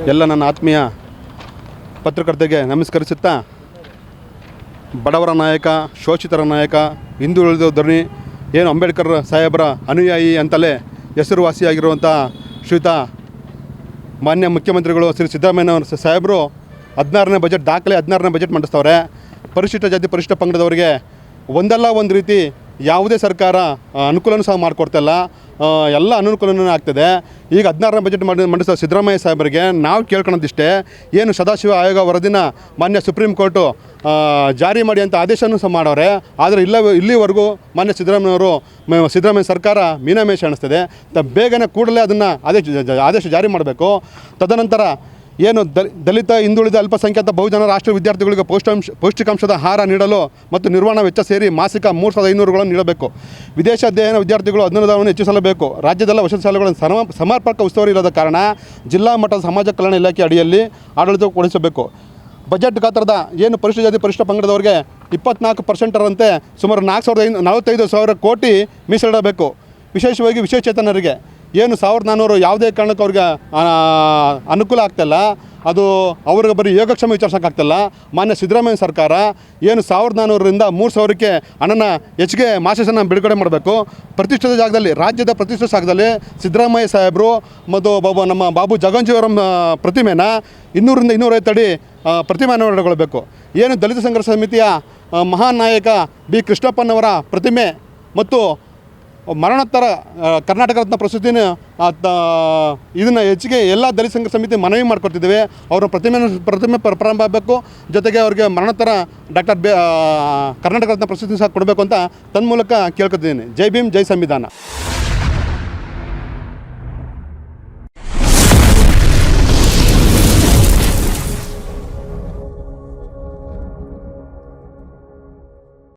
ಎಲ್ಲ ನನ್ನ ಆತ್ಮೀಯ ಪತ್ರಕರ್ತರಿಗೆ ನಮಸ್ಕರಿಸುತ್ತಾ, ಬಡವರ ನಾಯಕ, ಶೋಷಿತರ ನಾಯಕ, ಹಿಂದುಳಿದ ಧರಣಿ ಏನು ಅಂಬೇಡ್ಕರ್ ಸಾಹೇಬರ ಅನುಯಾಯಿ ಅಂತಲೇ ಹೆಸರುವಾಸಿಯಾಗಿರುವಂಥ ಶ್ರೀಯುತ ಮಾನ್ಯ ಮುಖ್ಯಮಂತ್ರಿಗಳು ಶ್ರೀ ಸಿದ್ದರಾಮಯ್ಯ ಸಾಹೇಬರು 16ನೇ ಬಜೆಟ್ ದಾಖಲೆ 16ನೇ ಬಜೆಟ್ ಮಂಡಿಸ್ತವ್ರೆ. ಪರಿಶಿಷ್ಟ ಜಾತಿ ಪರಿಶಿಷ್ಟ ಪಂಗಡದವರಿಗೆ ಒಂದಲ್ಲ ಒಂದು ರೀತಿ ಯಾವುದೇ ಸರ್ಕಾರ ಅನುಕೂಲನೂ ಸಹ ಮಾಡಿಕೊಡ್ತಾಯಿಲ್ಲ, ಎಲ್ಲ ಅನುಕೂಲನೂ ಆಗ್ತದೆ. ಈಗ 16ನೇ ಬಜೆಟ್ ಮಂಡಿಸೋ ಸಿದ್ದರಾಮಯ್ಯ ಸಾಹೇಬರಿಗೆ ನಾವು ಕೇಳ್ಕೊಳೋದಿಷ್ಟೇ, ಏನು ಸದಾಶಿವ ಆಯೋಗ ವರದಿನ ಮಾನ್ಯ ಸುಪ್ರೀಂ ಕೋರ್ಟು ಜಾರಿ ಮಾಡಿ ಅಂತ ಆದೇಶನೂ ಸಹ ಮಾಡವ್ರೆ. ಆದರೆ ಇಲ್ಲಿವರೆಗೂ ಮಾನ್ಯ ಸಿದ್ದರಾಮಯ್ಯ ಸರ್ಕಾರ ಮೀನಾಮೇಷ ಅನಿಸ್ತದೆ. ಬೇಗನೆ ಕೂಡಲೇ ಅದನ್ನು ಆದೇಶ ಜಾರಿ ಮಾಡಬೇಕು. ತದನಂತರ ಏನು ದಲಿತ, ಹಿಂದುಳಿದ, ಅಲ್ಪಸಂಖ್ಯಾತ, ಬಹುಜನ ರಾಷ್ಟ್ರೀಯ ವಿದ್ಯಾರ್ಥಿಗಳಿಗೆ ಪೌಷ್ಟಿಕಾಂಶದ ಆಹಾರ ನೀಡಲು ಮತ್ತು ನಿರ್ವಹಣಾ ವೆಚ್ಚ ಸೇರಿ ಮಾಸಿಕ 3500 ನೀಡಬೇಕು. ವಿದೇಶ ಅಧ್ಯಯನ ವಿದ್ಯಾರ್ಥಿಗಳು ಅನುದಾನವನ್ನು ಹೆಚ್ಚಿಸಲೇಬೇಕು. ರಾಜ್ಯದಲ್ಲ ವಸತಿ ಶಾಲೆಗಳನ್ನು ಸಮರ್ಪಕ ಉಸ್ತುವಾರಿ ಇಲ್ಲದ ಕಾರಣ ಜಿಲ್ಲಾ ಮಟ್ಟದ ಸಮಾಜ ಕಲ್ಯಾಣ ಇಲಾಖೆ ಅಡಿಯಲ್ಲಿ ಆಡಳಿತಗೊಳಿಸಬೇಕು. ಬಜೆಟ್ ಗಾತ್ರದ ಏನು ಪರಿಶಿಷ್ಟ ಜಾತಿ ಪರಿಶಿಷ್ಟ ಪಂಗಡದವರಿಗೆ 24% ಸುಮಾರು 45,000 ಕೋಟಿ ಮೀಸಲಿಡಬೇಕು. ವಿಶೇಷವಾಗಿ ವಿಶೇಷಚೇತನರಿಗೆ ಏನು 1400 ಯಾವುದೇ ಕಾರಣಕ್ಕೂ ಅವ್ರಿಗೆ ಅನುಕೂಲ ಆಗ್ತಾಯಿಲ್ಲ. ಅದು ಅವ್ರಿಗೆ ಬರೀ ಯೋಗಕ್ಷೇಮ ವಿಚಾರಿಸೋಕ್ಕಾಗ್ತಿಲ್ಲ. ಮಾನ್ಯ ಸಿದ್ದರಾಮಯ್ಯ ಸರ್ಕಾರ ಏನು 1400ರಿಂದ 3000ಕ್ಕೆ ಹಣನ ಹೆಚ್ಚಿಗೆ ಮಾಸಸನ್ನು ಬಿಡುಗಡೆ ಮಾಡಬೇಕು. ಪ್ರತಿಷ್ಠಿತ ಜಾಗದಲ್ಲಿ, ರಾಜ್ಯದ ಪ್ರತಿಷ್ಠಿತ ಜಾಗದಲ್ಲಿ ಸಿದ್ದರಾಮಯ್ಯ ಸಾಹೇಬರು ಮತ್ತು ನಮ್ಮ ಬಾಬು ಜಗಜ್ಜೀವರ ಪ್ರತಿಮೆನ 200ರಿಂದ 250 ಅಡಿ ಪ್ರತಿಮೆಯನ್ನು ಒಳಗೊಳ್ಳಬೇಕು. ಏನು ದಲಿತ ಸಂಘರ್ಷ ಸಮಿತಿಯ ಮಹಾನ್ ನಾಯಕ ಬಿ ಕೃಷ್ಣಪ್ಪನವರ ಪ್ರತಿಮೆ ಮತ್ತು ಮರಣೋತ್ತರ ಕರ್ನಾಟಕ ರತ್ನ ಪ್ರಶಸ್ತಿನ ಇದನ್ನು ಹೆಚ್ಚಿಗೆ ಎಲ್ಲ ದಲಿತ ಸಂಘರ್ಷ ಸಮಿತಿ ಮನವಿ ಮಾಡ್ಕೊಡ್ತಿದ್ದೇವೆ. ಅವರ ಪ್ರತಿಮೆ ಪ್ರಾರಂಭ ಆಗಬೇಕು. ಜೊತೆಗೆ ಅವ್ರಿಗೆ ಮರಣೋತ್ತರ ಕರ್ನಾಟಕ ರತ್ನ ಪ್ರಶಸ್ತಿ ಸಹ ಕೊಡಬೇಕು ಅಂತ ತನ್ಮೂಲಕ ಕೇಳ್ಕೊತಿದ್ದೀನಿ. ಜೈ ಭೀಮ್, ಜೈ ಸಂವಿಧಾನ.